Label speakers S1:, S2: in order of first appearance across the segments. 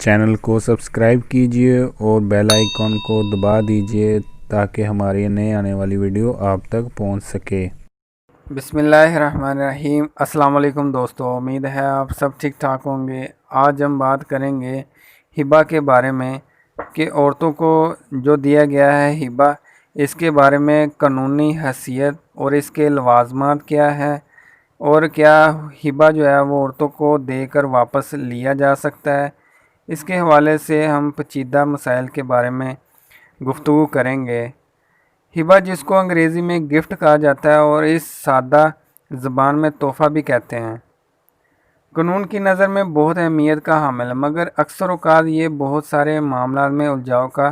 S1: Channel کو subscribe کیجئے اور بیل آئیکن کو دبا دیجئے تاکہ ہماری نئے آنے والی ویڈیو آپ تک پہنچ سکے۔
S2: بسم اللہ الرحمن الرحیم۔ السلام علیکم دوستو، امید ہے آپ سب ٹھیک ٹھاک ہوں گے۔ آج ہم بات کریں گے ہبہ کے بارے میں کہ عورتوں کو جو دیا گیا ہے ہبہ، اس کے بارے میں قانونی حیثیت اور اس کے لوازمات کیا ہے، اور کیا ہبہ جو ہے وہ عورتوں کو دے کر واپس لیا جا سکتا ہے۔ اس کے حوالے سے ہم پیچیدہ مسائل کے بارے میں گفتگو کریں گے۔ ہبہ، جس کو انگریزی میں گفٹ کہا جاتا ہے اور اس سادہ زبان میں تحفہ بھی کہتے ہیں، قانون کی نظر میں بہت اہمیت کا حامل ہے، مگر اکثر اوقات یہ بہت سارے معاملات میں الجھاؤ کا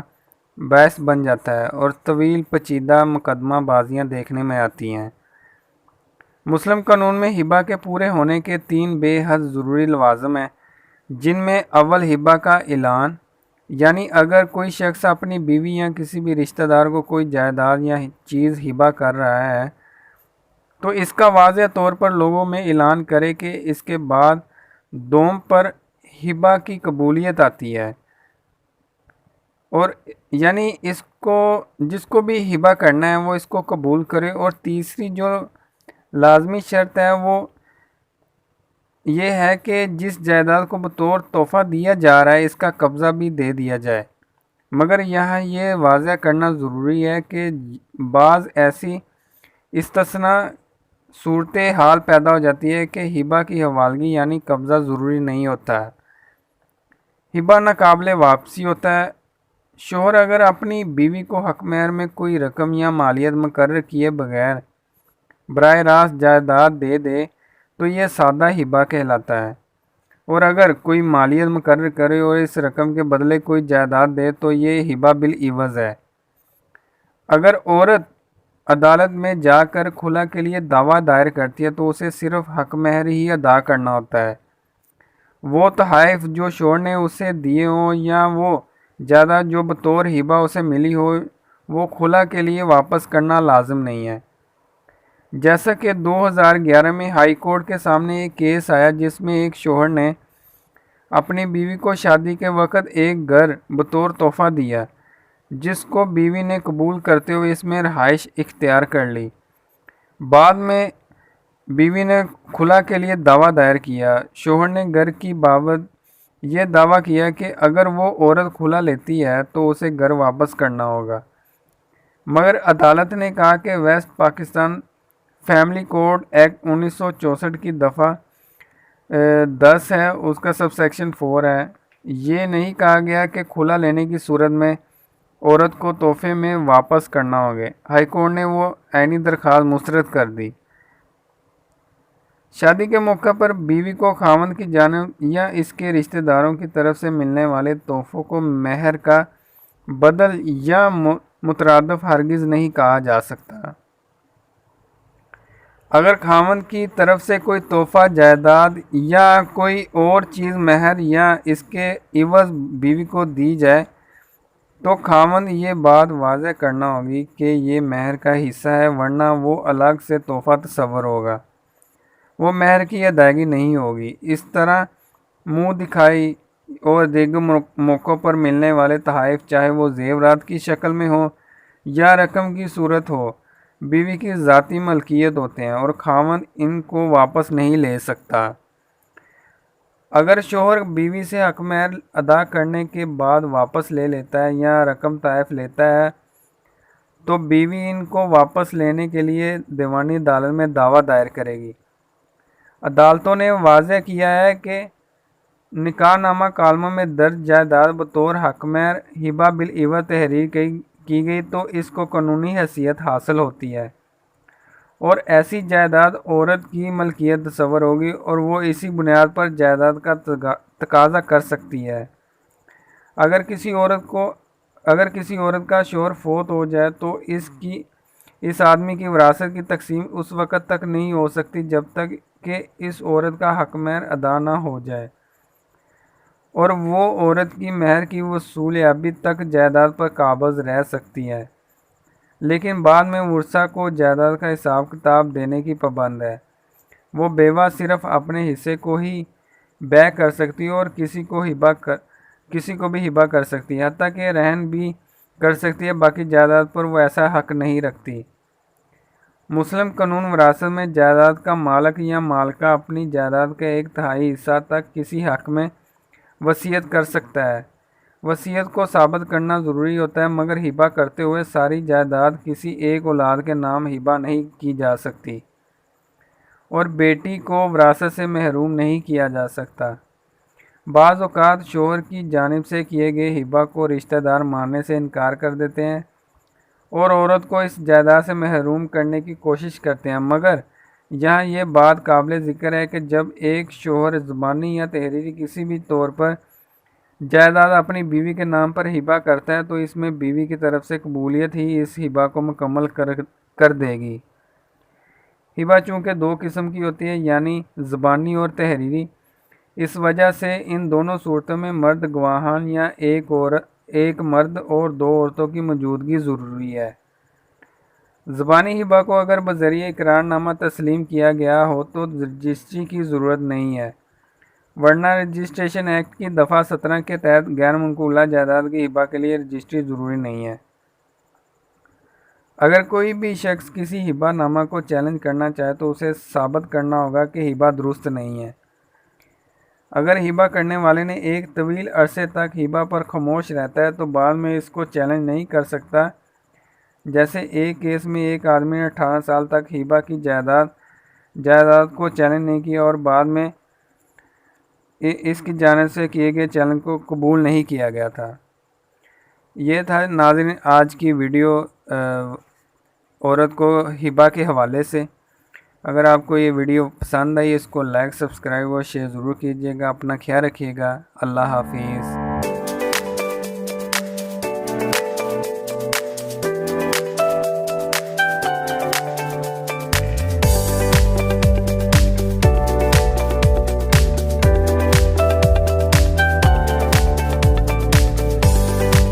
S2: باعث بن جاتا ہے اور طویل پیچیدہ مقدمہ بازیاں دیکھنے میں آتی ہیں۔ مسلم قانون میں ہبہ کے پورے ہونے کے 3 بے حد ضروری لوازم ہیں، جن میں اول ہبہ کا اعلان، یعنی اگر کوئی شخص اپنی بیوی یا کسی بھی رشتہ دار کو کوئی جائیداد یا چیز ہبہ کر رہا ہے تو اس کا واضح طور پر لوگوں میں اعلان کرے کہ اس کے بعد دوم پر ہبہ کی قبولیت آتی ہے، اور یعنی جس کو بھی ہبہ کرنا ہے وہ اس کو قبول کرے۔ اور تیسری جو لازمی شرط ہے وہ یہ ہے کہ جس جائیداد کو بطور تحفہ دیا جا رہا ہے اس کا قبضہ بھی دے دیا جائے، مگر یہاں یہ واضح کرنا ضروری ہے کہ بعض ایسی استثناء صورتحال پیدا ہو جاتی ہے کہ ہبہ کی حوالگی یعنی قبضہ ضروری نہیں ہوتا ہے، ہبہ ناقابل واپسی ہوتا ہے۔ شوہر اگر اپنی بیوی کو حق مہر میں کوئی رقم یا مالیت مقرر کیے بغیر براہ راست جائیداد دے دے تو یہ سادہ ہبہ کہلاتا ہے، اور اگر کوئی مالیت مقرر کرے اور اس رقم کے بدلے کوئی جائیداد دے تو یہ ہبہ بالعوض ہے۔ اگر عورت عدالت میں جا کر خلا کے لیے دعویٰ دائر کرتی ہے تو اسے صرف حق مہر ہی ادا کرنا ہوتا ہے۔ وہ تحائف جو شوہر نے اسے دیے ہوں یا وہ جائیداد جو بطور ہبہ اسے ملی ہو، وہ خلا کے لیے واپس کرنا لازم نہیں ہے۔ جیسا کہ 2011 میں ہائی کورٹ کے سامنے ایک کیس آیا جس میں ایک شوہر نے اپنی بیوی کو شادی کے وقت ایک گھر بطور تحفہ دیا، جس کو بیوی نے قبول کرتے ہوئے اس میں رہائش اختیار کر لی۔ بعد میں بیوی نے خلا کے لیے دعویٰ دائر کیا۔ شوہر نے گھر کی بابت یہ دعویٰ کیا کہ اگر وہ عورت خلا لیتی ہے تو اسے گھر واپس کرنا ہوگا، مگر عدالت نے کہا کہ West Pakistan family code act 1964 کی دفعہ 10 ہے، اس کا سب سیکشن 4 ہے، یہ نہیں کہا گیا کہ خلا لینے کی صورت میں عورت کو تحفے میں واپس کرنا ہوگا۔ ہائی کورٹ نے وہ عینی درخواست مسترد کر دی۔ شادی کے موقع پر بیوی کو خاوند کی جانب یا اس کے رشتہ داروں کی طرف سے ملنے والے تحفوں کو مہر کا بدل یا مترادف ہرگز نہیں کہا جا سکتا۔ اگر خاوند کی طرف سے کوئی تحفہ، جائیداد یا کوئی اور چیز مہر یا اس کے عوض بیوی کو دی جائے تو خاوند یہ بات واضح کرنا ہوگی کہ یہ مہر کا حصہ ہے، ورنہ وہ الگ سے تحفہ تصور ہوگا، وہ مہر کی ادائیگی نہیں ہوگی۔ اس طرح منہ دکھائی اور دیگر موقعوں پر ملنے والے تحائف، چاہے وہ زیورات کی شکل میں ہو یا رقم کی صورت ہو، بیوی کی ذاتی ملکیت ہوتے ہیں اور خاوند ان کو واپس نہیں لے سکتا۔ اگر شوہر بیوی سے حق مہر ادا کرنے کے بعد واپس لے لیتا ہے یا رقم تحائف لیتا ہے تو بیوی ان کو واپس لینے کے لیے دیوانی عدالت میں دعویٰ دائر کرے گی۔ عدالتوں نے واضح کیا ہے کہ نکاح نامہ کالموں میں درج جائیداد بطور حق مہر ہبہ بالعوض تحریر کی گئی تو اس کو قانونی حیثیت حاصل ہوتی ہے، اور ایسی جائیداد عورت کی ملکیت تصور ہوگی اور وہ اسی بنیاد پر جائیداد کا تقاضا کر سکتی ہے۔ اگر کسی عورت کا شوہر فوت ہو جائے تو اس آدمی کی وراثت کی تقسیم اس وقت تک نہیں ہو سکتی جب تک کہ اس عورت کا حق مہر ادا نہ ہو جائے، اور وہ عورت کی مہر کی وصولیابی تک جائیداد پر قابض رہ سکتی ہے، لیکن بعد میں ورثاء کو جائیداد کا حساب کتاب دینے کی پابند ہے۔ وہ بیوہ صرف اپنے حصے کو ہی بیع کر سکتی ہے اور کسی کو ہبہ کسی کو بھی ہبہ کر سکتی ہے، حتیٰ کہ رہن بھی کر سکتی ہے، باقی جائیداد پر وہ ایسا حق نہیں رکھتی۔ مسلم قانون وراثت میں جائیداد کا مالک یا مالکہ اپنی جائیداد کا 1/3 حصہ تک کسی حق میں وصیت کر سکتا ہے۔ وصیت کو ثابت کرنا ضروری ہوتا ہے، مگر ہبہ کرتے ہوئے ساری جائیداد کسی ایک اولاد کے نام ہبہ نہیں کی جا سکتی، اور بیٹی کو وراثت سے محروم نہیں کیا جا سکتا۔ بعض اوقات شوہر کی جانب سے کیے گئے ہبہ کو رشتہ دار ماننے سے انکار کر دیتے ہیں اور عورت کو اس جائیداد سے محروم کرنے کی کوشش کرتے ہیں، مگر یہاں یہ بات قابل ذکر ہے کہ جب ایک شوہر زبانی یا تحریری کسی بھی طور پر جائیداد اپنی بیوی کے نام پر ہبہ کرتا ہے تو اس میں بیوی کی طرف سے قبولیت ہی اس ہبہ کو مکمل کر دے گی۔ ہبہ چونکہ 2 قسم کی ہوتی ہے، یعنی زبانی اور تحریری، اس وجہ سے ان دونوں صورتوں میں مرد گواہان یا ایک مرد اور 2 عورتوں کی موجودگی ضروری ہے۔ زبانی ہبہ کو اگر بذریعہ اقرار نامہ تسلیم کیا گیا ہو تو رجسٹری کی ضرورت نہیں ہے، ورنہ رجسٹریشن ایکٹ کی دفعہ 17 کے تحت غیر منقولہ جائیداد کی ہبہ کے لیے رجسٹری ضروری نہیں ہے۔ اگر کوئی بھی شخص کسی ہبہ نامہ کو چیلنج کرنا چاہے تو اسے ثابت کرنا ہوگا کہ ہبہ درست نہیں ہے۔ اگر ہبہ کرنے والے نے ایک طویل عرصے تک ہبہ پر خاموش رہتا ہے تو بعد میں اس کو چیلنج نہیں کر سکتا۔ جیسے ایک کیس میں ایک آدمی نے 18 سال تک ہبہ کی جائیداد کو چیلنج نہیں کیا اور بعد میں اس کی جانب سے کیے گئے چیلنج کو قبول نہیں کیا گیا تھا۔ یہ تھا ناظرین آج کی ویڈیو عورت کو ہبہ کے حوالے سے۔ اگر آپ کو یہ ویڈیو پسند آئی اس کو لائک، سبسکرائب اور شیئر ضرور کیجیے گا۔ اپنا خیال رکھیے گا۔ اللہ حافظ۔